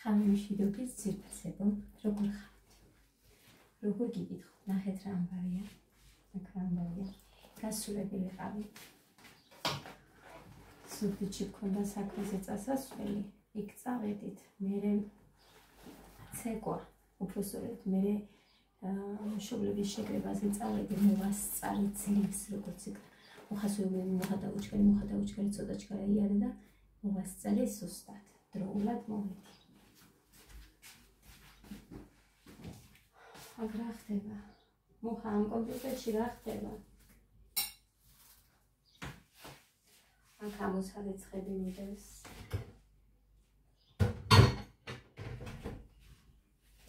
ხამემშვიდობის ძირფასებო, როგორ ხართ? როგორ გიგითხოთ? ნახეთ რა ამბავია. აქ რა ამბავია. გასულები ვიყავით. სუფიჩი გქონდა საქმეზე წასასვლელი, იქ წავედით, მერე ცეკვა, უფროსწორედ, მერე მშობლების შეკრებაზე წავედი, მოვასწარი ძლივს, როგორც იქ მოხასუებული მოხადაუჩქარი, ცოტა ჩქარა იარა და მოვასწარე სუსტად, დროულად მოვედი. აქ რა ხდება? მუხა ამ კომპიუტერში რა ხდება? აქ ამოსარეცხები მიდევს.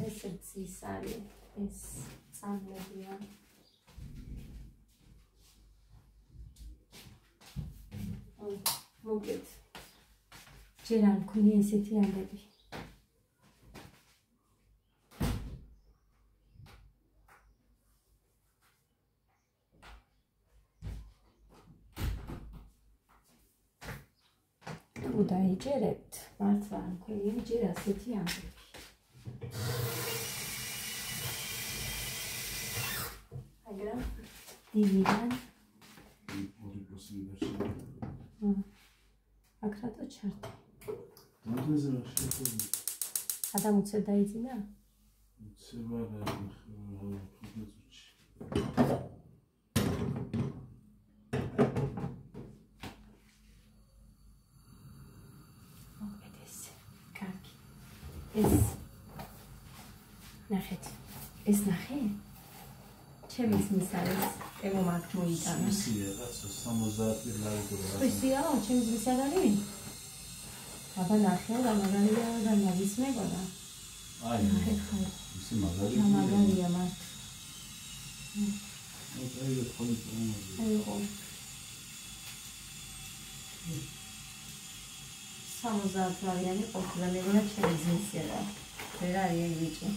ეს ცის არის, ეს წამლებია. მოკლედ. ჯერ არ მქონია ესეთი ამბები. დაიჯერებთ, მართლა არ მქონია ჯერ ასეთი ამბები. მაგრამ დივიდან აქ რატო ჩართე? ადამ უცებ დაიძინა? უცებ არა, ფუტეცუჩი. ნახეთ, ეს ნახე? ჩემი ძმის არის, ემო მაგ მოიტანა. ისია, რაცა 70 ლარი. ისია, ჩემი ძმის არ არის? აბა ნახე, რა მაგარია და მაგის მეგონა. აი, ისი მაგარია. მაგარია მართ. აი, ხონი. აი, ხონი. 70 ლარიანი ყოფილა, მეგონა ჩემი ძმისია რა. ვერ არის ეს ბიჭი.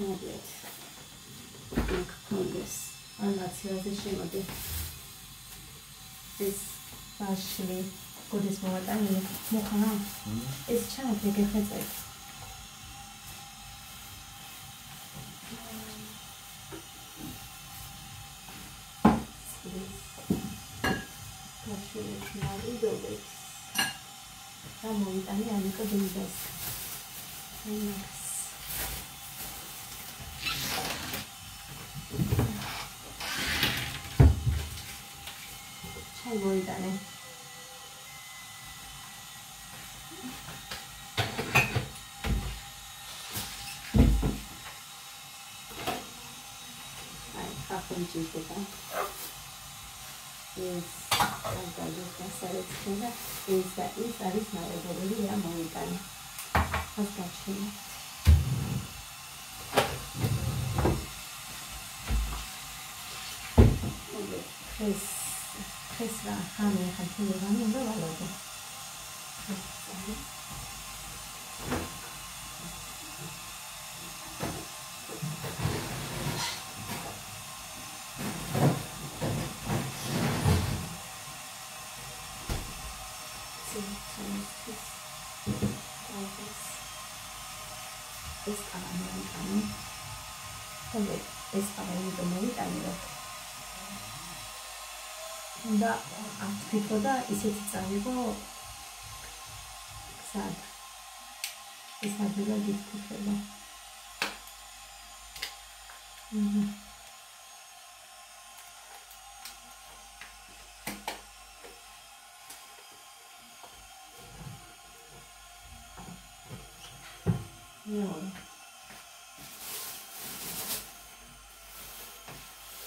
მოკლედ. იქ მოგეს. ანაცილაზე შემოდე. ეს ბაშლი გოდეს მოვატანილი. მოხანა? ეს ჩანაფე გეხეწე. მოიტანი ანიკა დეიდას. ჩაი მოიტანე. აი, ხაფუნ ჭირდება. ეს გასარეცხება ეს არის ნაერობები რა მოიტანე. ას გაჩვენე. ეს რა ხამე ხალხი უნდა ვალოდო. ეს კამერა ეს კამერა მოიტანე და აფიქო და ისეთი წავიღო გზად ეს ადგილი გიფიქრება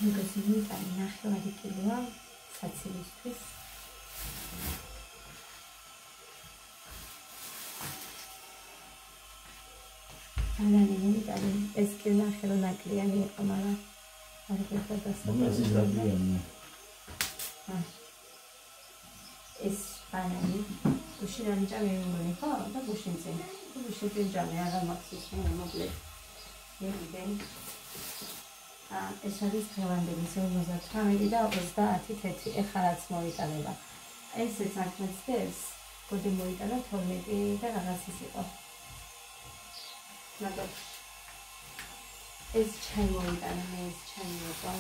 მოგესმით აი ნახევარი კილოა საცილისთვის ალანი მომიტანი ეს კი ნახევარი ნაკლიანი იყო მაგრამ არ გეხოვდა ეს დაბიანი ეს ბანანი გუშინი ჯამი მიგონი ხო და გუშინი ჯამი აღარ მაქვს ის მოკლე მიგდენ ეს არის დღევანდელი 58 და 30 თეთრი. ეხლა რაც მოიტანება. ესეც აქ მეცდებს, გოდი მოიტანა 12 და რაღაც ის იყო. მაგრამ ეს ჩაი მოიტანა, მე ეს ჩაი მოყვა.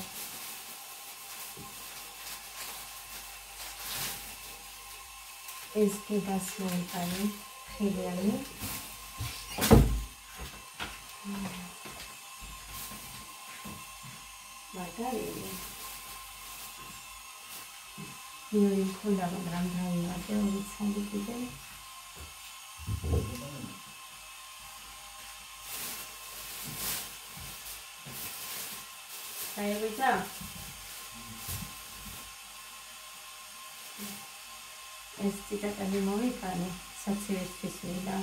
ეს კებას მოიტანი, ხილიანი. მაგარია. მიური მქონდა, მაგრამ დავიმატე 2 ცალი კიდე. აივიდა? ეს ციტატები მოვიყარე, საცივისთვის ვიდა.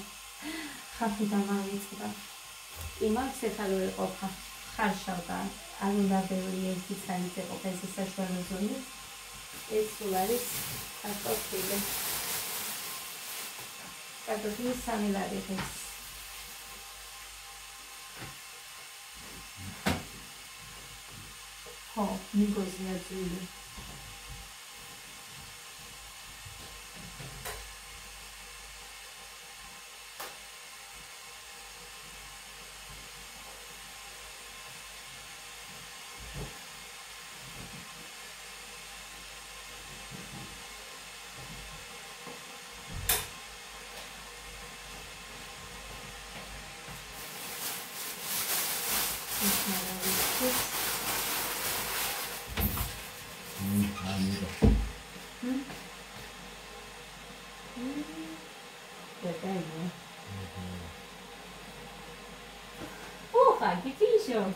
ხაფი დამავიწყდა. იმას ეხლა რო ეყოფა, ხარშავდა. არ უნდა ბევრი ერთი ცალით ეყოფა ეს საშუალო ზონის. ეს სულ არის კარტოფილი. კარტოფილი 3 ლარი ხის. ხო, მიგოზია ძილი.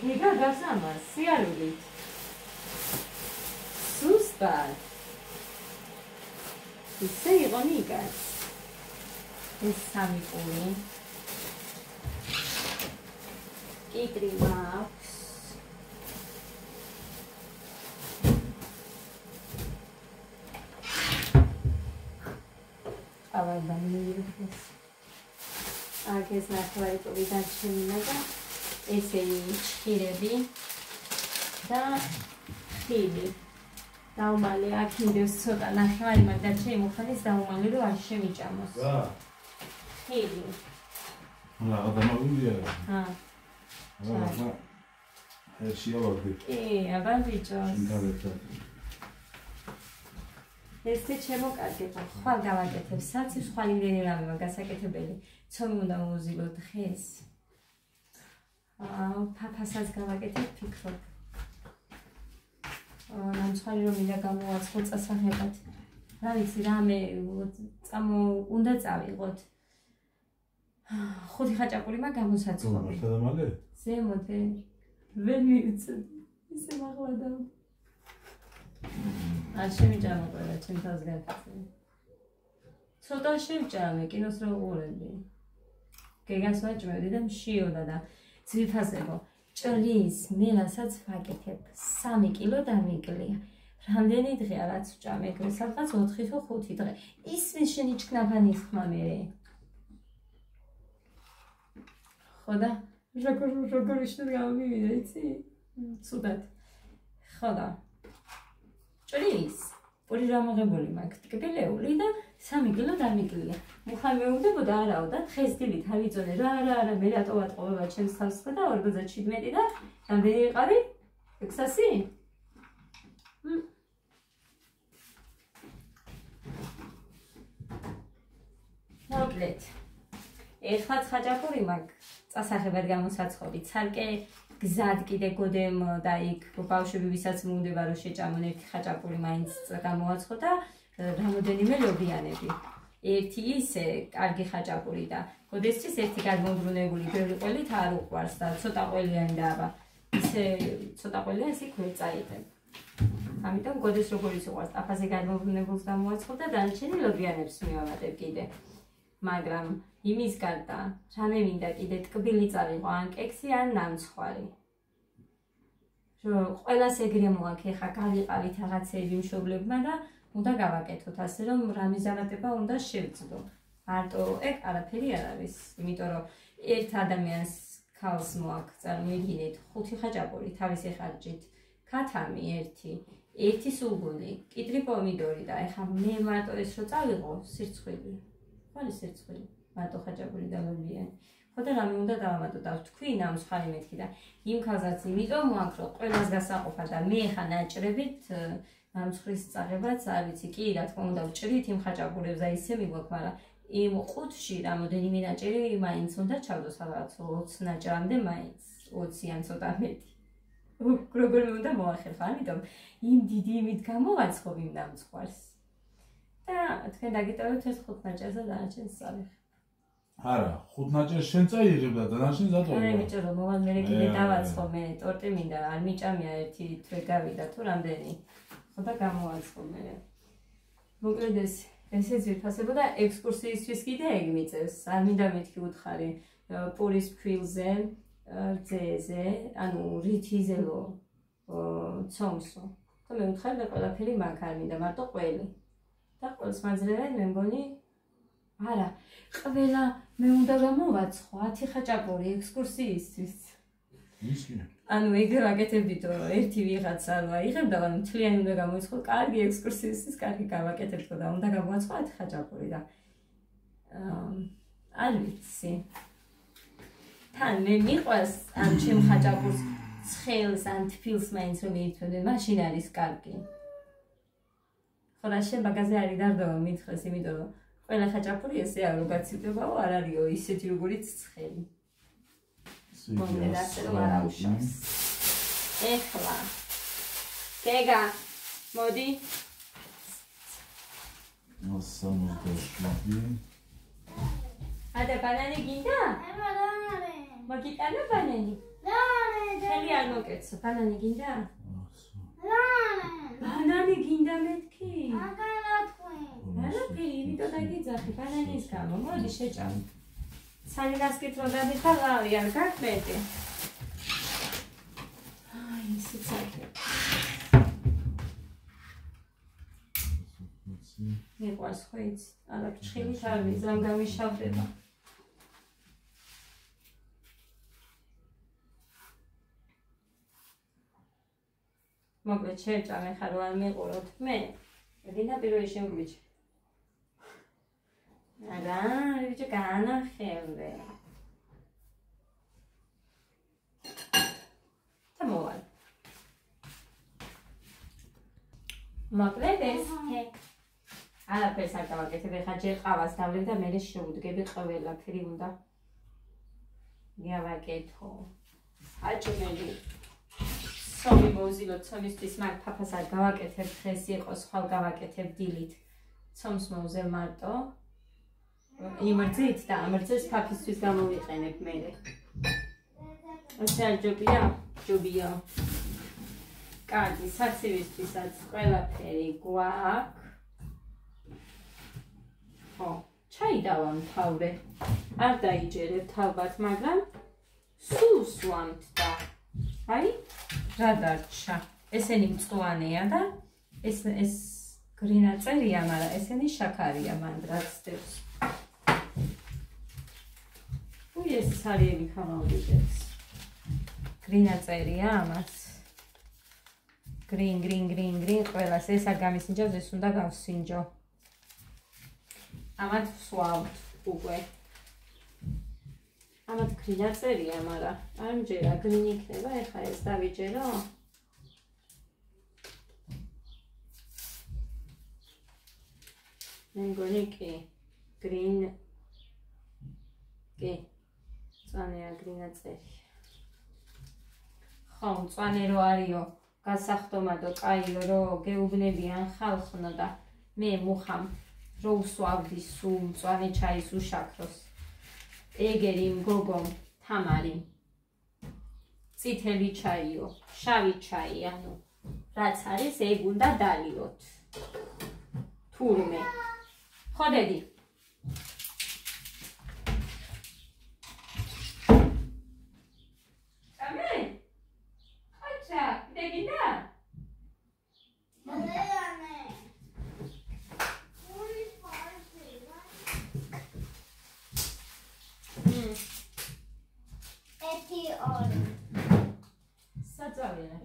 გიგა გასამას, სიარულით. სუსტად. ისე იყო ნიკაც. ეს 3 პური. კიტრი მაქვს. ავადა მიიღეს. აგეს ნახევარი პური დაჩინა და ესე ჩხირები და ხილი. დაუმალე აქ იმდენს ცოტა ნახევარი მაგ შემოხანის დაუმალე რომ არ შემიჭამოს. ხილი. რა დამაგუნდია? ჰა. რა. ეშია ვარდი. აბა ბიჭო. შინდავეთა. ესე შემოკარგება. ხვალ გავაკეთებ საცის ხვალ იმდენი რამე გასაკეთებელი. ცომი უნდა მოვზილოთ ხეს. ფაფასაც გავაკეთებ ფიქრობ. ნამცხვარი რომ მინდა გამოვაცხო წასაღებად. რა ვიცი რამე უნდა წავიღოთ. 5 ხაჭაპური მაგ გამოსაცხობი. მართლა დამალე? ზემოდე. ვერ მივიცდი. ისე მაღლადა. არ შემიჭამა ყველა ჩემ თავს გაკეთე. ცოტა შემჭამე კინოს რო უყურებდი. გეგას ვაჭმევდი და მშიოდა და ძვირფასებო. ჭრის მელასაც ვაკეთებ 3 კილო დამიკლია. რამდენი დღეა რაც ვჭამ ეგრე სადღაც 4 თუ 5 დღე. ისმის შენი ჩქნაფანის ხმა მე. ხოდა როგორ ისე გამივიდა იცი? ცუდად. ხოდა. ჭრის პური რამაღებული მაქვს ტკბილეული და 3 კილო დამიკლია. მუხა მეუბნებოდა არაო და დღეს დილით ავიწონე რა მე რატო ვატყობება ჩემს თავს და 47 და რამდენი იყავი? 600? მოკლედ. ეხლა ხაჭაპური მაქვს წასაღებად გამოსაცხობი. ცალკე გზად კიდე გოდემ და იქ ბავშვები ვისაც მოუნდება რომ შეჭამონ ერთი ხაჭაპური მაინც გამოვაცხო და რამოდენიმე ლობიანები. ერთი ისე კარგი ხაჭაპური და გოდესთვის ერთი გადმობრუნებული ბევრი ყველით არ უყვარს და ცოტა ყველიანი და აბა ისე ცოტა ყველიანს იქ ვერ წაიღებ. ამიტომ გოდეს როგორიც უყვარს აფაზე გადმობრუნებულს გამოვაცხო და დანარჩენი ლობიანებს მივამატებ კიდე. მაგრამ იმის გარდა რამე მინდა კიდე ტკბილი წავიღო ან კექსი ან ნამცხვარი. რომ ყველას ეგრე მოაქვს ხა გავიყავით რაღაცეები მშობლებმა და უნდა გავაკეთოთ ასე რომ რამე ზამატება უნდა შევძლო. მარტო ეგ არაფერი არ არის, იმიტომ რომ ერთ ადამიანს ქალს მოაქვს, წარმოიდგინეთ, 5 ხაჭაპური თავისი ხარჯით, ქათამი 1 სულგუნი, კიტრი პომიდორი და ეხლა მე მარტო ეს რო წავიღო, სირცხვილი. ხარ სირცხვილი, მარტო ხაჭაპური დამებიანი. ხო და რამე უნდა დავამატო და ვთქვი ამ მსხალი მეთქი და იმ ქალსაც იმიტომ მოაქვს, რომ ყველას გასაყოფა და მე ხა ნაჭრებით ამცხვრის წაღებაც არ ვიცი, კი რა თქმა უნდა ვჭრით იმ ხაჭაპურებს და ისე მიგვაქვს, მაგრამ იმ ყუთში რამოდენიმე ნაჭერი მაინც უნდა ჩავდოს რაღაც 20 ნაჭრამდე მაინც 20-ან ცოტა მეტი. როგორ უნდა მოახერხო, ამიტომ იმ დიდი იმით გამოვაცხობ იმ ნამცხვარს. და თქვენ დაგიტოვებთ ეს 5 ნაჭერს და დანარჩენს წავიღებ. არა, 5 ნაჭერს შენ წაიღებ და დანარჩენს დატოვებ. აი ბიჭო, რომ მოვალ მე კიდე დავაცხო, მე ტორტი მინდა, არ მიჭამია ერთი თვე გავიდა თუ რამდენი. ხო და გამოვაცხო მე. მოკლედ ესეც ვიფასებოდა ექსკურსიისთვის კიდე ეგ მიწევს. არ მინდა მეთქი უთხარი პურის ფქვილზე, ძეზე, ანუ რითიზელო ცომსო. და მე ვუთხარი და ყველაფერი მაგ არ მინდა, მარტო ყველი. და ყველს მაძლევენ მე მგონი არა, ყველა მე უნდა გამოვაცხო 10 ხაჭაპური ექსკურსიისთვის. ისკი. ანუ ეგრე ვაკეთებდით, რომ ერთი ვიღაცა არ აიღებდა, ანუ მთლიანი უნდა გამოიცხო, კარგი ექსკურსიისთვის, კარგი გავაკეთებდო და უნდა გამოვაცხო 10 ხაჭაპური და არ ვიცი. თან მე მიყვარს ამ ჩემ ხაჭაპურს ცხელს ან თბილს მაინც რომ მიიწვევდნენ, მაშინ არის კარგი. ხო და შენ მაგაზე არის დარდოვა მითხრეს, იმიტომ რომ ყველა ხაჭაპური ესე არ რო გაცივდებაო, არ არისო ისეთი როგორიც ცხელი. მომდენ ასე რომ არ აუშავს. ეხლა დეგა მოდი 67. ადა ბანანი გინდა? მაგიტანა ბანანი? ხელი არ მოკეცო, ბანანი გინდა? ბანანი გინდა მეთქი? არაფერი, იმიტომ დაგიძახი ბანანის გამო, მოდი შეჭამ. სანიდას კითხვა დადიხარ, არ გაქვეტე. აი, ისიც არის. მიყვარს ხო იცი? არა, ფრჩხილით არ ვიცი, რამ გამიშავდება. მოკლედ შეჭამ, ეხლა რო არ მიყუროთ მე. დინა პირველი შემგვიჭი. არა, ბიჭო განახევრე. და მოვალ. მოკლედ ეს არაფერს არ გავაკეთებ, ეხლა ჯერ ყავას დავლებ და მერე შევუდგები ყველაფერი უნდა გავაკეთო. აჭმელი. ცომი მოვზილოთ, ცომისთვის მაგ ფაფას არ გავაკეთებ, დღეს იყოს ხვალ გავაკეთებ დილით. ცომს მოვზელ მარტო. იმრძით და ამრძეს ფაფისთვის გამოვიყენებ მერე. ესე არ ჯობია? ჯობია. კარგი, საცივისთვისაც ყველაფერი გვაქვს. ხო, ჩაი დავამთავრე. არ დაიჯერებთ ალბათ, მაგრამ სულ სვამთ და აი, რა დარჩა. ესენი მწვანეა და ეს გრინა წერია, მაგრამ ესენი შაქარია მანდ რაც დევს. ეს სარიები ხამავდიდებს. გრინა წერია ამას. გრინ, ყველას ეს არ გამისინჯავს, ეს უნდა გავსინჯო. ამათ ვსვავთ უკვე. ამათ გრინა წერია, მაგრამ არ მჯერა, გრინი იქნება, ეხლა ეს დავიჯერო. მე მგონი კი, გრინ, კი. მწვანეა გრინა წერი. ხო, მწვანე რო არისო, გასახდომადო, კაიო რო გეუბნებიან ხალხნო და მე მუხამ რო უსვავდი სულ მწვანე ჩაის უშაქროს. ეგერი მგოგომ თამარი. წითელი ჩაიო, შავი ჩაი, ანუ რაც არის ეგ უნდა დალიოთ. თურმე. ხო დედი. წავიდე.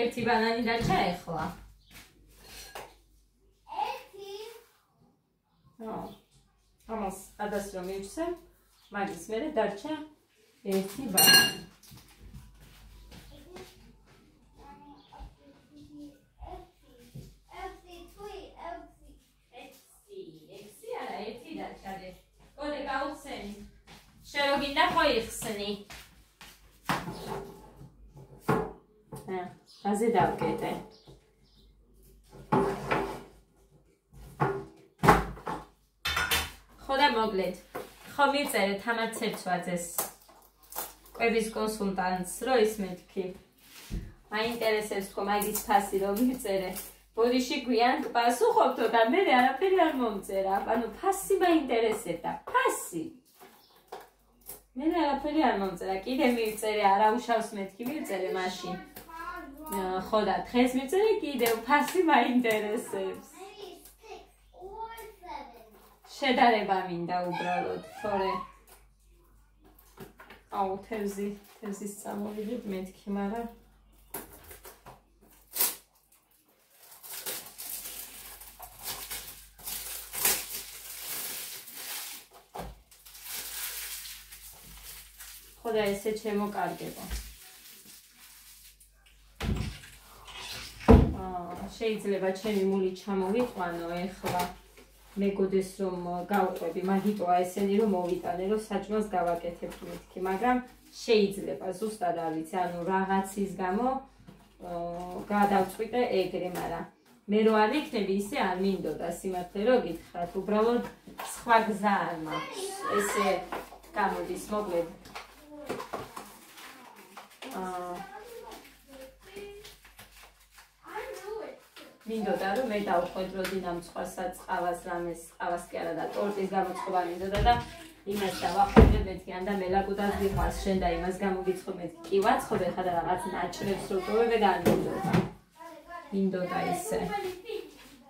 ერთი ბანანი დარჩა ეხლა. ამას ადას რომ მივცე, მაგის მერე დარჩა ერთი ბანანი. Shall we not go Sunny? As it out get it. Hold a moglet. Come here, say, Tamat tips was this. Quevis consultants, Royce Medki. My interests come, I dispass it over here. Polishi Guian, Pasu Hopto, that many are a period monster, and passi my interest at passi. მე არაფერი არ მომწერა. კიდე მივწერე, არა უშავს მეთქი მივწერე მაშინ. ხო და დღეს მივწერე კიდევ ფასი მაინტერესებს. შედარება მინდა უბრალოდ, თორე აუ თევზის წამოვიდეთ მეთქი, მაგრამ ხოდა ესე შემოკარგება. შეიძლება ჩემი მული ჩამოვიყვანო ეხლა. მეგოდეს რომ გავყვები, მაგიტოა ესენი რომ მოვიტანე, რომ საჭმელს გავაკეთებ მეთქი, მაგრამ შეიძლება ზუსტად არ ვიცი, ანუ რაღაცის გამო გადავწყვიტე ეგრე, მაგრამ მე რო არ იქნები ისე არ მინდოდა სიმართლე რომ გითხრათ, უბრალოდ სხვა გზა არ მაქვს. ესე გამოდის, მოკლედ. მინდოდა რომ მე დავხვედრო დინამწყვალსაც, ყავას რამეს, ყავას კი არა და ტორტის გამოწყობა მინდოდა და იმას დავახვედრე მეთქი, ან და მელაკუდას გიყვარს შენ და იმას გამოგიცხობ მეთქი. კი ვაცხობ ეხლა და რაღაც ნაჭრებს რო ტოვებ და არ მინდოდა. მინდოდა ისე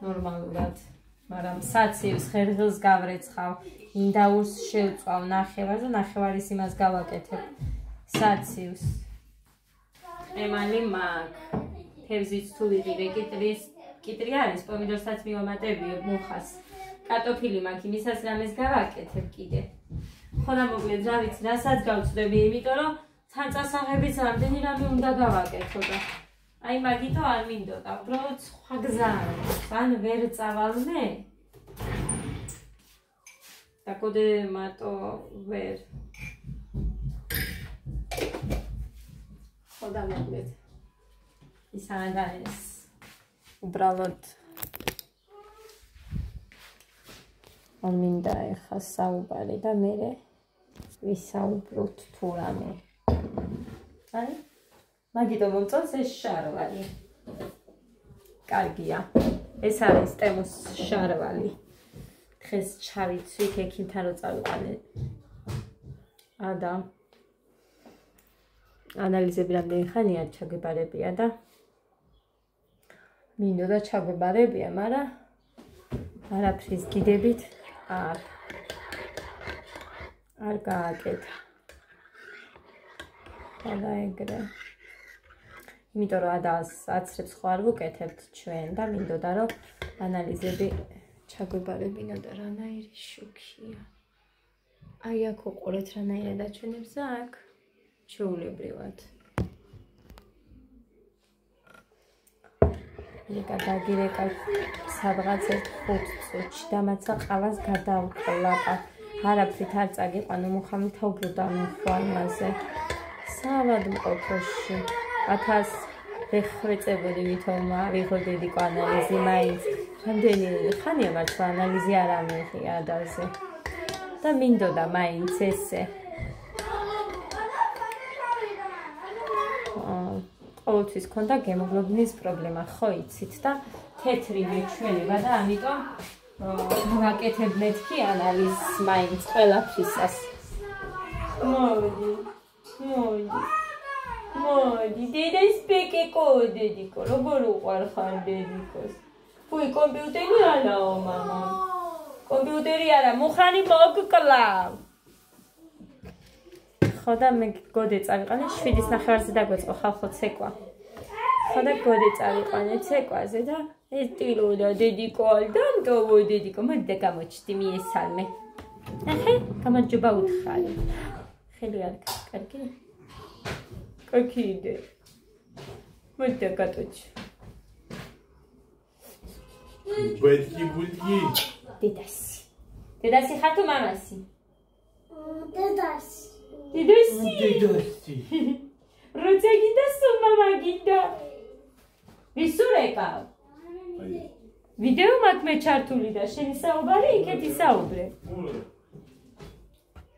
ნორმალურად. მაგრამ საცივს ხერხილს გავრეცხავ, ინდაურს შევწვავ ნახევარს და ნახევარის იმას გავაკეთებ. საცივს. ემალი მაგ. თევზიც თუ ვიღირე, კიტრი არის, პომიდორსაც მივამატებიო მუხას. კარტოფილი მაქვს, იმისაც რამეს გავაკეთებ კიდე. ხო და მოკლედ რა ვიცი, რასაც გავწდები, იმიტომ რომ ცანწასაღების რამდენი რამე უნდა გავაკეთო და აი მაგითო არ მინდოდა, უბრალოდ სხვა გზა არ აქვს, ან ვერ წავალნე. და კოდე მარტო ვერ. ხო და მოკლედ ის არ არის უბრალოდ არ მინდა ეხა საუბარი და მე ვისაუბროთ თუ რამე. აი მაგიტო მომწონს ეს შარვალი. კარგია. ეს არის ტემოს შარვალი. დღეს ჩავიცვით ექიმთან რო წავიყვანე. და ანალიზები რამდენი ხანია ჩაგვებარებია და მინდოდა ჩაგვებარებია, მაგრამ არაფრის გიდებით არ გააკეთა. და ეგრე. იმიტომ რომ ადას აცრებს ხო არ ვუკეთებთ ჩვენ და მინდოდა რომ ანალიზები ჩაგვებარებინა და რანაირი შუქია. აი აქ უყურეთ რანაირად აჩვენებს და აქ ჩეულებრივად. გადაგირეკა სადღაც 5 წუთში და მაცა ყავას გადავყლაპა. არაფრით არ წაგიყვანო, მუხამით უბრალოდ მიხვა იმაზე. სავად მყოფოში 1000 ვეხვეწებოდი ვითომ ავიღო დედიკო ანალიზი მაინც. რამდენი ხანია მართლა ანალიზი არ ამიღია ადაზე. და მინდოდა მაინც ესე. ყოველთვის ქონდა გემოგლობინის პრობლემა, ხო იცით და თეთრი მეჩვენება და ამიტომ ვაკეთებ მეთქი ანალიზს მაინც ყველაფრისას. მოდი, დედეს პეკე კოდედიკო, როგორ უყვარ ხარ დედიკოს. ფუი, კომპიუტერი არაო, მამა. კომპიუტერი არა, მუხრანი მოგკლავ. ხო და მე გოდე წავიყანე 7:30-ზე დაგვეწყო ხალხო ცეკვა. ხო და გოდე წავიყანე ცეკვაზე და ეს ტილოდა დედიკო ალდამტოვო დედიკო მოდი და გამოჩდი მიესალმე. ახე გამარჯობა უთხარი. ხელი არ კარგი? კარგი იდე. მოდი და გატოჩი. ბეთკი. დედასი. დედასი ხარ თუ მამასი? დედასი. დედასი. როცა გინდა სულ მამა გინდა. ვისურეკავ? ვიდეო მაქვს მე ჩართული და შენი საუბარი იქეთ ისაუბრე.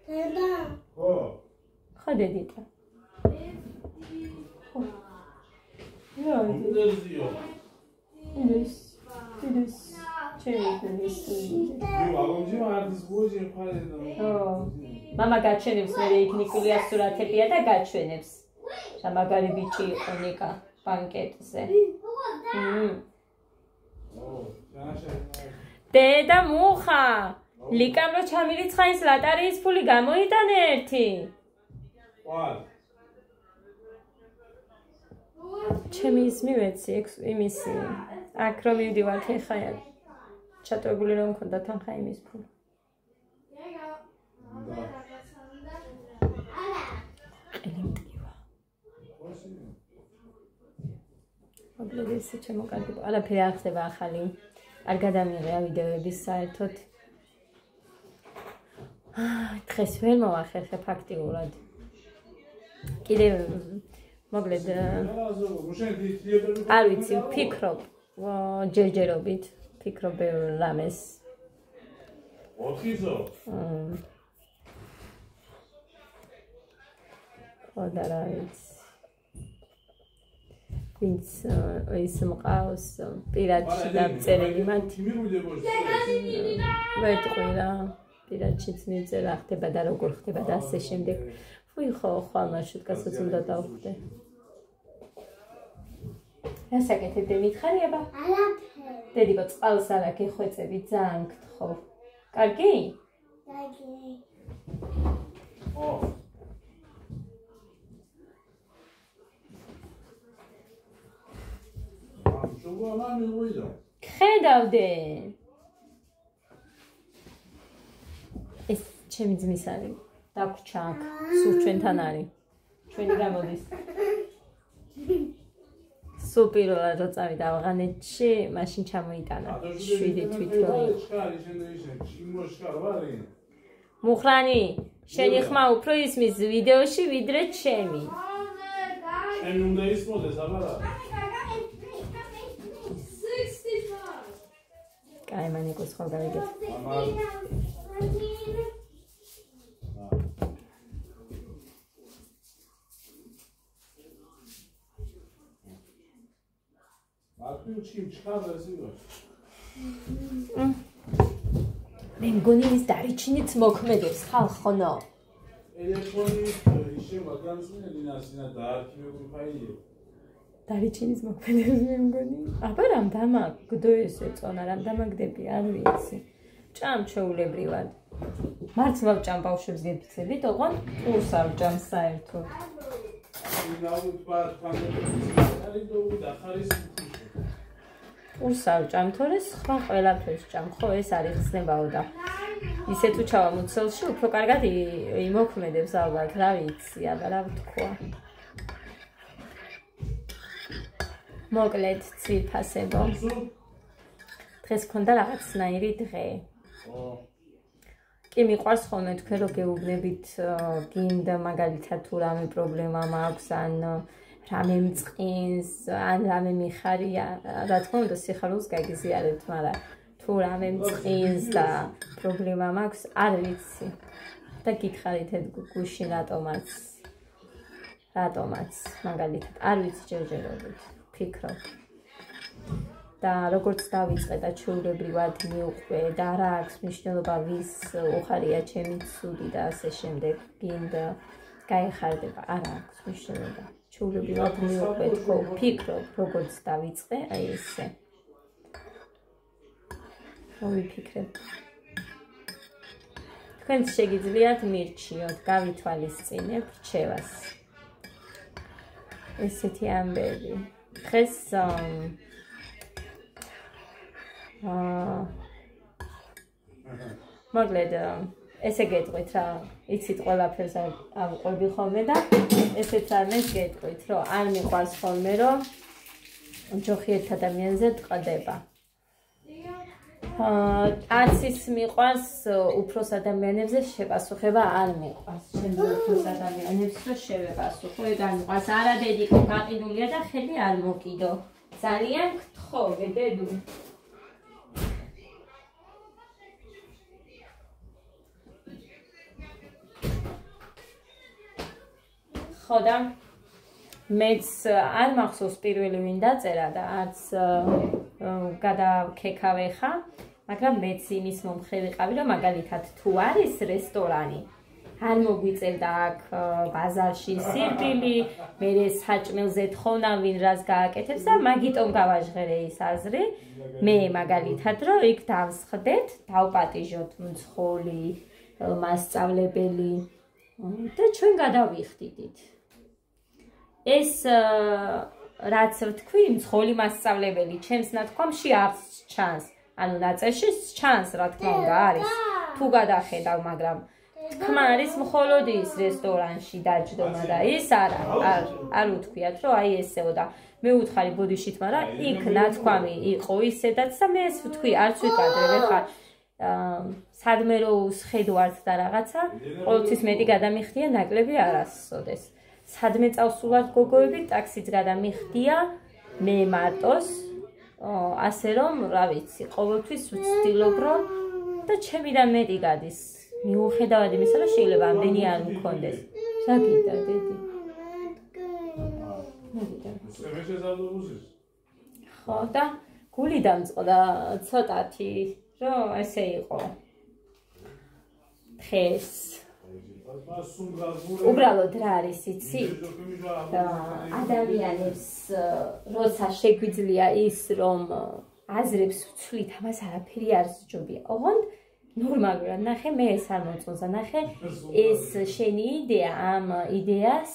დედა. ხო დედიტა. This მამა გაჩვენებს მე ეთნიკურია სურათებია და გაჩვენებს. რა მაგარი ბიჭი იყო ნიკა ბანკეტზე. დედა მუხა ლიკამ რო ჩამირიცხა ის ლატარიის ფული გამოიტანე ერთი. ჩემი ისმი ვეცი იმისი აქ რომ მივდივართ ეხა ჩატოვებული რომ მქონდა თანხა იმის ფული. მოკლედ ესე ჩემო კარგი არაფერი არ ხდება ახალი არ გადამიღია ვიდეოების საერთოდ დღეს ვერ მოვახერხე ფაქტიურად კიდევ მოკლედ არ ვიცი ვფიქრობ ჯერჯერობით ფიქრობ რამეს 4-ზო და რა ვიცი ვინც ის მყავს პირადში დაწერილი მათ ვეთყვი რა პირადშიც მიწერა ხდება და როგორ ხდება და ასე შემდეგ ვი ხო მარშრუტკასაც უნდა დავხვდე ასაკეთებ მითხარიება არაფერი დედიკო წყალს არა გეხვეწები ძალიან გთხოვ კარგი კარგი ხედავდე ეს ჩემი ძმის არის დაგვრჩა აქ სულ ჩვენთან არის ჩვენი გამოდის სულ პირველად რო წავიდა ავღანეთში მაშინ ჩამოიტანა 7 თვითონ მუხრანი შენი ხმა უფრო ისმის ვიდეოში ვიდრე ჩემი შენ უნდა ისმოდეს აბარა კაი მანიკოს ხო გავიგეთ მე მგონი ის დარიჩინიც მოქმედებს ხალხონო დარიჩინის მოქმედებს მე მგონი აბა რამ დამაგდო ესე წონა რამ დამაგდები არ ვიცი ჭამ ჩეულებრივად მარც მოვჭამ ბავშვებს გეფიცებით ოღონდ პურს არ ვჭამ საერთოდ პურს არ ვჭამ თორე სხვა ყველაფერს ჭამ ხო ეს არის ხსნებაო და ისე თუ ჩავა მუცელში უფრო კარგად იმოქმედებს ალბათ რა ვიცი აბა რა ვთქვა მოკლედ ცირფასებო დღეს ქონდა რაღაცნაირი დღე კი მიყვარს ხოლმე თქვენ რო გეუბნებით გინდა მაგალითად თუ რამე პრობლემა მაქვს ან რამე მწყინს ან რამე მიხარია რა თქმა უნდა სიხარულს გაგიზიარებთ მაგრამ თუ რამე მწყინს და პრობლემა მაქვს არ ვიცი და გითხარით გუშინ რატომაც მაგალითად არ ვიცი ჯერჯერობით ფიქრობ და როგორც დავიწყე და ჩვეულებრივად მივყვე და რა აქვს მნიშვნელობა ვის უხარია ჩემი ცუდი და ასე შემდეგ გინდა გაიხარდება არ აქვს მნიშვნელობა ჩვეულებრივად მივყვე თქო ფიქრობ როგორც დავიწყე აი ესე მოვიფიქრებ თქვენც შეგიძლიათ მირჩიოთ, გავითვალისწინებ რჩევას. ესეთი ამბები. დღეს მოკლედ ესე გეტყვით რა, იცით ყველაფერს ავყვები ხოლმე და ესეც არის გეტყვით, რომ არ მიყვარს ხოლმე, რომ ჯოხი ერთ ადამიანზე ტყდება. არც ის მიყვარს უფროს ადამიანებზე შეპასუხება არ მიყვარს. შემდგომ უფროს ადამიანებს რო შევეპასუხო, ეგ არ მიყვარს. არადედიკო გაყიდულია და ხელი არ მოკიდო. ძალიან გთხოვე, დედუ. ხო და მეც არ მახსოვს პირველი ვინ დაწერა და არც გადავქეკავე ხა, მაგრამ მეც იმის მომხრე ვიყავი, რომ მაგალითად თუ არის რესტორანი, არ მოგვიწევდა აქ ბაზარში სირბილი, მერე საჭმელზე თხოვნა ვინ რას გააკეთებს და მაგიტომ გავაჟღერე ის აზრი, მე მაგალითად რომ იქ დავსხდეთ, დავპატიჟოთ მძღოლი, მასწავლებელი და ჩვენ გადავიხდიდით. ეს რაც ვთქვი, მძღოლი მასწავლებელი ჩემს ნათქვამში არც ჩანს. ანუ ნაწერში ჩანს, რა თქმა უნდა, არის. თუ გადახედავ, მაგრამ თქმა არის მხოლოდ ის რესტორანში დაჯდომა და ის არ უთქვიათ, რომ აი ესეო და მე უთხარი ბოდიშით, მაგრამ იქ ნათქვამი იყო ისედაც და მე ეს ვთქვი, არც ვიკადრებ ხარ. სადმე რო შეხედვართ და რაღაცა, ყოველთვის მეტი გადამიხდია, ნაკლები არ ასწოდეს. სადმე წავსულართ გოგოები, ტაქსიც გადამიხდია, მე მარტოს, ასე რომ, რა ვიცი, ყოველთვის ვცდილობ რომ და ჩემიდან მეტი გადის. მიუხედავად იმისა, რომ შეიძლება ამდენი არ მქონდეს. რა გიდა, დედი? ხო და გული დამწყდა ცოტათი, რომ ესე იყო. დღეს უბრალოდ რა არის იცი? ადამიანებს როცა შეგვიძლია ის რომ აზრებს ვცვლით, ამას არაფერი არ სჯობია. ოღონდ ნორმალურად ნახე მე ეს არ მოწონს, ნახე ეს შენი იდეა ამ იდეას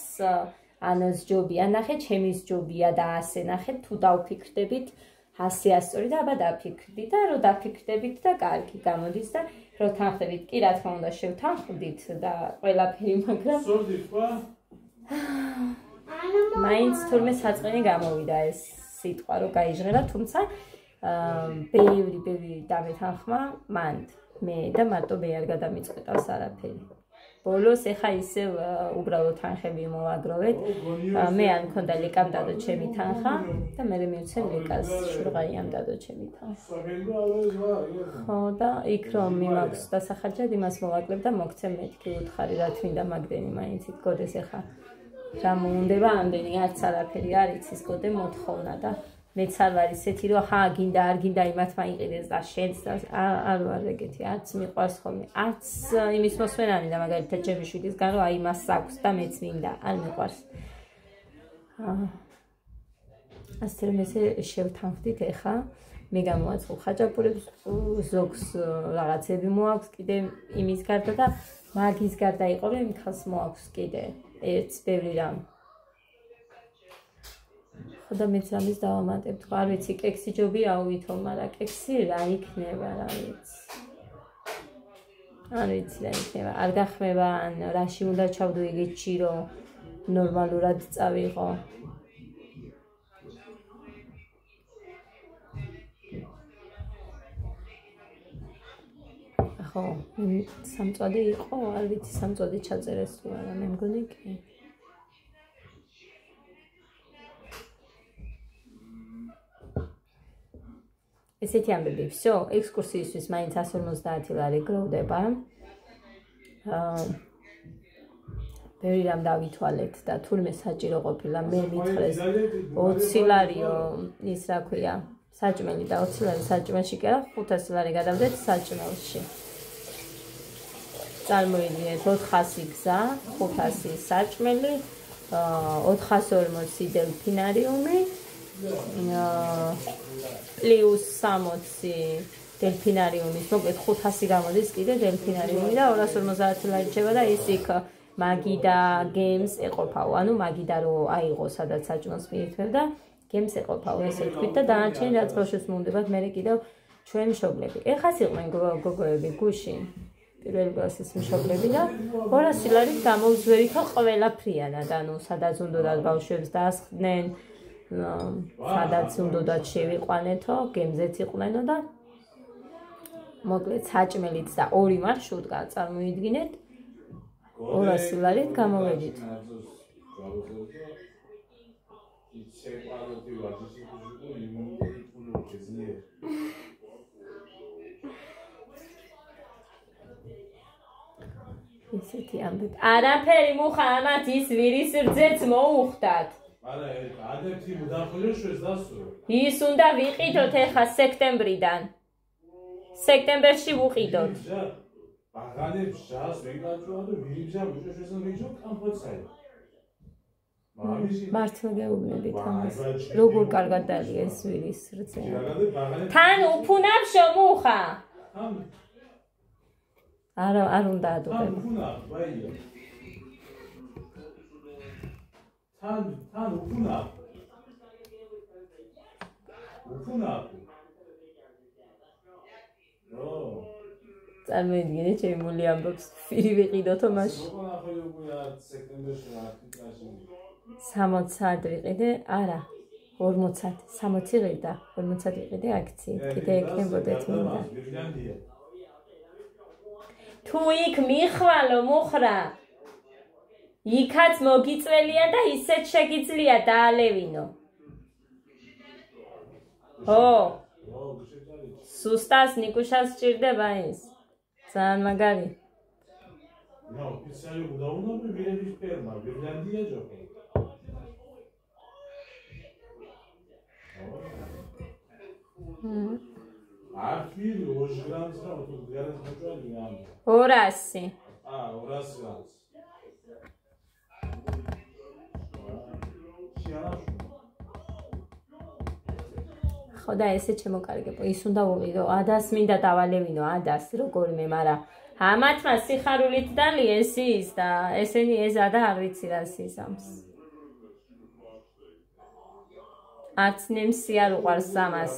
ან სჯობია, ნახე ჩემი სჯობია და ასე ნახე თუ დავფიქრდებით ასე ასწორი და აბა დაფიქრდი და რო დაფიქრდებით და კარგი გამოდის და რო თანხდებით, კი რა თქმა უნდა შევთანხმდით და ყველაფერი, მაგრამ მაინც თურმე საწყენი გამოვიდა ეს სიტყვა რო გაიჟღერა, თუმცა ბევრი დამეთანხმა მან მე და მარტო მე არ გადამიწყვეტავს არაფერი. ბოლოს ეხა ისევ უბრალოდ თანხები მოვაგროვეთ. მე არ მქონდა ლეკამ დადო ჩემი თანხა და მე მივცემ ლეკას შურღაიამ დადო ჩემი თანხა. ხო და იქ რომ მიმაქვს დასახარჯად იმას მოვაკლებ და მოგცემ მეთქი უთხარი რა თვინდა მაგდენი მაინც იგოდეს ეხა რა მოუნდება ამდენი არც არაფერი არ იცის გოდე მოთხოვნა და მეც არ ვარ ისეთი რომ ხა გინდა არ გინდა იმათ მაიყიდეს და შენც არ ვარ ეგეთი არც მიყვარს ხოლმე არც იმის მოსვენანი და მაგალითად ჩემი შვილისგან რომ აი მას აქვს და მეც მინდა არ მიყვარს ასე რომ ესე შევთანხმდით ეხა მე გამოვაწყო ხაჭაპურებს ზოგს რაღაცები მოაქვს კიდე იმის გარდა და მაგის გარდა იყო რომ იმ ხალს მოაქვს კიდე ერთს ბევრი რამ ხოდა მეც ამის დავამატებ თქვა არ ვიცი კექსი ჯობია აუვითო მაგრამ კექსი რა იქნება რა ვიცი არ ვიცი რა იქნება არ გახმება ან რაში უნდა ჩავდო იგეთში რომ ნორმალურად წავიღო ხო სამწვადი იყო არ ვიცი სამწვადი ჩაწერეს თუ არა მე მგონი კი ესეთი ამბები, всё, ექსკურსიისთვის მაინც 150 ლარი გროვდება. ბევრი რამ დავითვალეთ და თურმე საჭირო ყოფილა მე მითხრეს 20 ლარიო ის რა ქვია, საჭმელი და 20 ლარი საჭმელში კი არა 500 ლარი გადავდეთ საჭმელში. წარმოიდგინეთ 400 გზა, 500 საჭმელი, 440 დელფინარიუმი. Plus 60 დელფინარიუმის, მოკლედ 500 გამოდის კიდე დელფინარიუმი და 250 ლარი რჩება და ის იქ მაგიდა გემს ეყოფაო. ანუ მაგიდა რო აიღო სადაც საჭმელს მიირთმევდა, გემს ეყოფაო ესე ვთქვით და დანარჩენი რაც ბავშვებს მოუნდებათ მერე კიდევ ჩვენ მშობლები. ეხაც იყვნენ გოგოები გუშინ. პირველი კლასის მშობლები და 200 ლარით გამოვზვერითო ყველაფრიანად, ანუ სადაც უნდათ ბავშვებს დაასხდნენ, სადაც უნდათ შევიყვანეთო, გემზეც იყვნენო და მოკლედ საჭმელით და 2 მარშრუტკა წარმოიდგინეთ 200 ლარით გამოვედით. ისეთი ამბები. არაფერი მუხა ამათ ის ვირის რძეც მოუხდათ. არა, ადეთი მუდახულებს დასწრო. ის უნდა ვიყიდოთ ეხა სექტემბრიდან. სექტემბერში ვუყიდოთ. ბაღანებს ჯას ვეკაჭვა და ვირიბჟა ვიჭოშეს ვიჭო კამპოცაი. მართლა გეუბნებით ამას. როგორ კარგად დალია ეს ვირის რძე. თან უფუნავშო მუხა. არ უნდა ადუღებ. თან უფუნავ. წარმოიდგინე ჩემი მული ამბობს ვირი ვიყიდოთო მაშინ. 60 ვიყიდე, არა 40, 60 ვიყიდა, 40 ვიყიდე აქციით, კიდე ეკნებოდეთ მინდა. თუ იქ მიხვალო მუხრა იქაც მოგიწველია და ისეთ შეგიძლია დაალევინო. ო სუსტას ნიკუშას სჭირდება ის. ძალიან მაგარი. ნო, ისე უდაუნო ვირების ფერმა, ვირლანდია ჯოხო. Arfir 2 grams da o gras močali am. 200. 200 grams. ხოდა ესე შემოკარგებო, ის უნდა უყიდო, ადას მინდა დავალევინო, ადას როგორმე, მაგრამ ამათმა სიხარულით დალიეს ის და ესენი ეზა და არ ვიცი რა სიზამს. არც ნემსი არ უყარს ამას.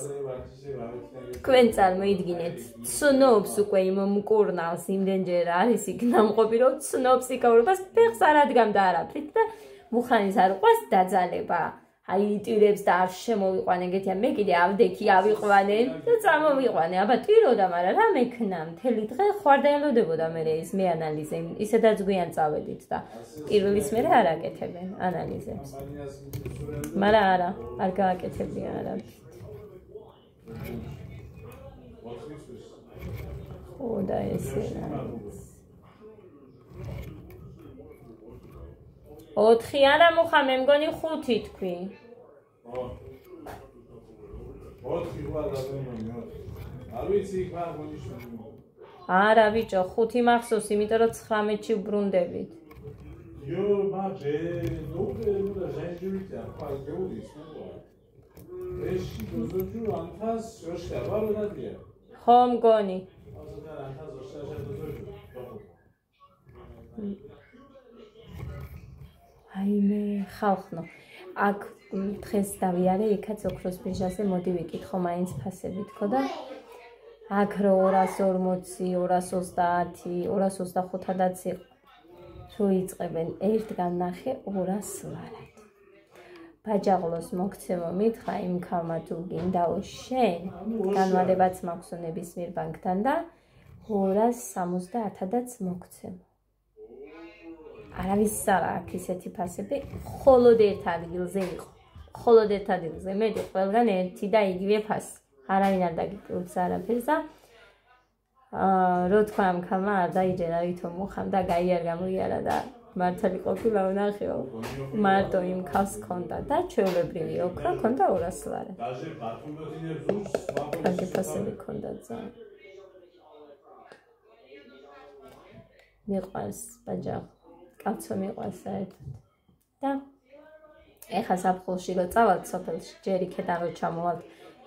თქვენ წარმოიდგინეთ, ცნობს უკვე იმ მკურნალს იმდენჯერ არის იქ ნამყოფი, რომ ცნობს იქაურობას ფეხს არ ადგამდა არაფრით და მუხანის არ უყარს დაძალება. აი ტირებს და არ შემოვიყვანე გეთია მე კიდე ავდექი ავიყვანე და წამოვიყვანე აბა ტიროდა მაგრამ რა მექნა მთელი დღე ხوارდა ელოდებოდა მე ის მე ანალიზე ისედაც გვიან წავედით და პირველის მე არ აკეთებენ ანალიზებს მაგრამ არა არ გააკეთებია არა ხო და ესე 4 არა მუხა მე მგონი 5 თქვი. 4 ვარ გადამონიო. არ ვიცი იქ რა მონიშნული. არა ბიჭო 5 მახსოვს იმიტომ რომ 19-ში ვბრუნდებით. იო მაბე ნუ და ჟენჯივიტი ახალ გეუდის ნუ. ეში გოზოჯუ ანთას შოშა ვაროდადია. ხო მგონი. ასა ანთას შოშა გოზოჯუ. აი მე ხალხნო აქ დღეს დავიარე იქაც ოქროს ბირჟაზე მოდი ვიკითხო მაინც ფასებით ხო და აქ რო 240 230 225-ად იყო თუ იწყებენ ერთგან ნახე 200 ლარად ბაჯაღლოს მოგცემო მითხრა იმ ქალმა თუ გინდაო შენ განვალებაც მაქვს ნებისმიერ ბანკთან და 270-ადაც მოგცემო არავის არ აქვს ისეთი ფასები, მხოლოდ ერთ ადგილზე იყო. მხოლოდ ერთ ადგილზე, მე ყველგან ერთი და იგივე ფასი. არავინ არ დაგიკრუებს არაფერს და რო თქვა ამ ქალმა არ დაიჯერა ვითომ მუხამ და გაიარ გამოიარა და მართალი ყოფილა ვნახეო. მარტო იმ ქალს ჰქონდა და ჩვეულებრივი ოქრო ჰქონდა 200 ლარი. დაჟე ბათუმბოდინებს უშ კარგი ფასები ჰქონდა ძალიან. მიყვარს ბაჯაღ კაცო მიყვარს საერთოდ და ეხა საფხულში რო წავალთ სოფელში ჯერ იქიდან რო ჩამოვალთ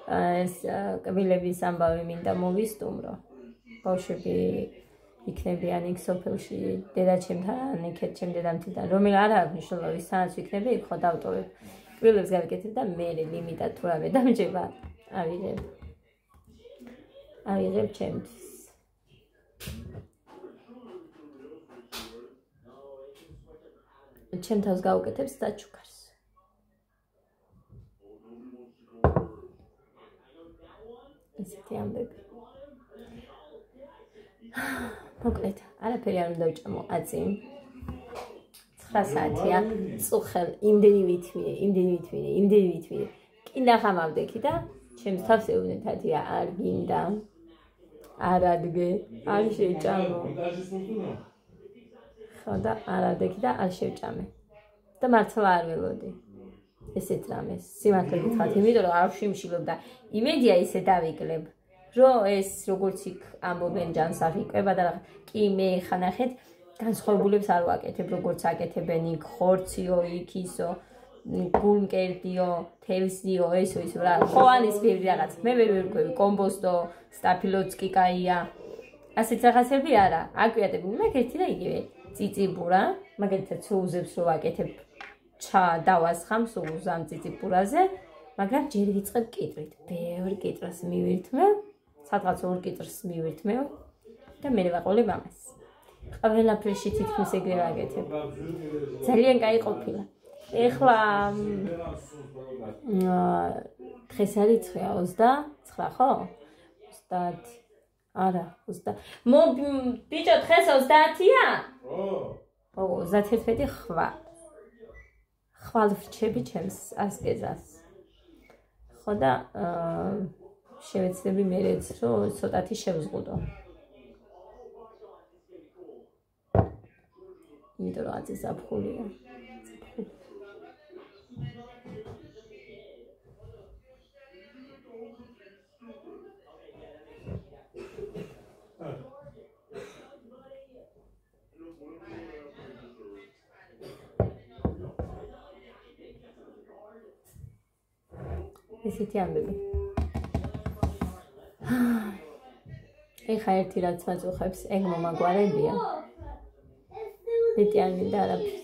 ეს კბილების ამბავი მინდა მოვისტუმრო. ბავშვები იქნებიან იქ სოფელში დედაჩემთან, იქეთ ჩემ დედამთიდან, რომელი არ აქვს მნიშვნელობა, სადაც ვიქნები, იქ ხო დავტოვებ. კბილებს გავიკეთებ და მე ლიმიტად თუ რამე დამჯება, ავიღებ ჩემთვის. ჩემ თავს გავუკეთებ საჩუქარს. ესეთი ამბები. მოკლედ, არაფერი არ უნდა ვჭამო აწინ. 9 საათია, წუხელ, იმდენი ვითმინე. კიდე ხამავდექი და ჩემს თავს ეუბნეთადია, არ გინდა. არ ადგე, არ შეჭამო. ხო და არ ადექი და არ შევჭამე. და მართლა არ ველოდი. ესეთ რამეს. სიმართლე გითხრათ, იმიტომ რომ არ ვშიმშილობ და იმედია ისე დავიკლებ. რომ ეს როგორც იქ ამბობენ ჯანსაღი ყვება და კი მე ხანახეთ განსხვავებულებს არ ვაკეთებ როგორც აკეთებენ იქ ხორციო იქ ისო გულმკერდიო თევზიო ესო ისო რა ხოვანის ბევრი რაღაც მე ვერ ვერკვევი კომბოსტო სტაფილოცკი კაია ასეთ რაღაცები არა აკვიატები მაგ ერთი და იგივე წიწიბურა მაგალითად სოუზებს რო ვაკეთებ ჩა დავასხამ სოუზ ამ წიწიბურაზე მაგრამ ჯერ ვიწყებ კიტრით ბევრი კიტრას მივირთმევ სადღაც 2 კიტრს მივირთმევ და მე ვაყოლებ ამას. ყველაფერში თითქმის ეგრე ვაკეთებ. ძალიან კაი ყოფილა. ეხლა დღეს არის 29 ხო? 30 არა 20. ბიჭო დღეს 30-ია? ხო. 31 ხვალ ვრჩები ჩემს ასკეზას. ხო და შევეცდები მერეც რომ ცოტათი შევზღუდო. იმიტომ რომ აწი ზაფხულია. ესეთი ამბები. ეხა ერთი რაც მაწუხებს, ეგ მომაგვარებია. მეტი არ მინდა არაფერი.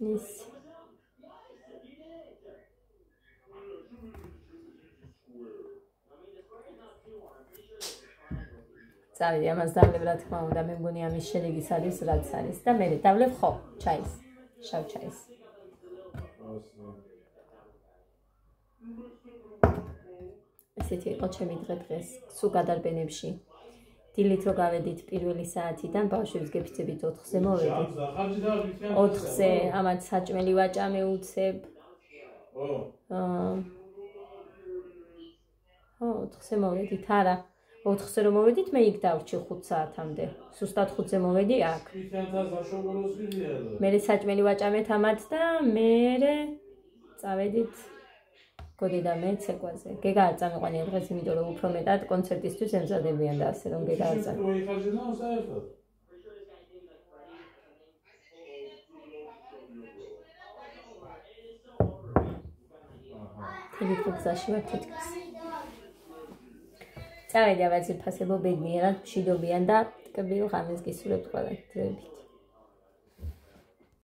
ის წავიდი ამას დავლებ რა თქმა უნდა მე მგონი ამის შედეგის არის რაც არის და მე დავლებ ხო ჩაის შავ ჩაის ესეთი იყო ჩემი დღე დღეს სულ გადარბენებში დილით რო გავედით პირველი საათიდან ბავშვებს გეფიცებით 4-ზე მოვედით 4-ზე ამათ საჭმელი ვაჭამე უცებ ხო 4-ზე მოვედით არა 4-ზე რომ მოვედით მე იქ დავრჩი 5 საათამდე სუსტად 5-ზე მოვედი აქ მე საჭმელი ვაჭამეთ ამათ და მე წავედით გოდი და მე ცეკვაზე. გეგა არ წამიყვანია დღეს, იმიტომ რომ უფრო მეტად კონცერტისთვის ემზადებიან და ასე რომ გეგა არ წამი. თელეფონში ვარ თითქოს. წავედი ავაზიფასებო ბედნიერად მშვიდობიან და ტკბილ ღამეს გისურვებთ ყველა დროებით.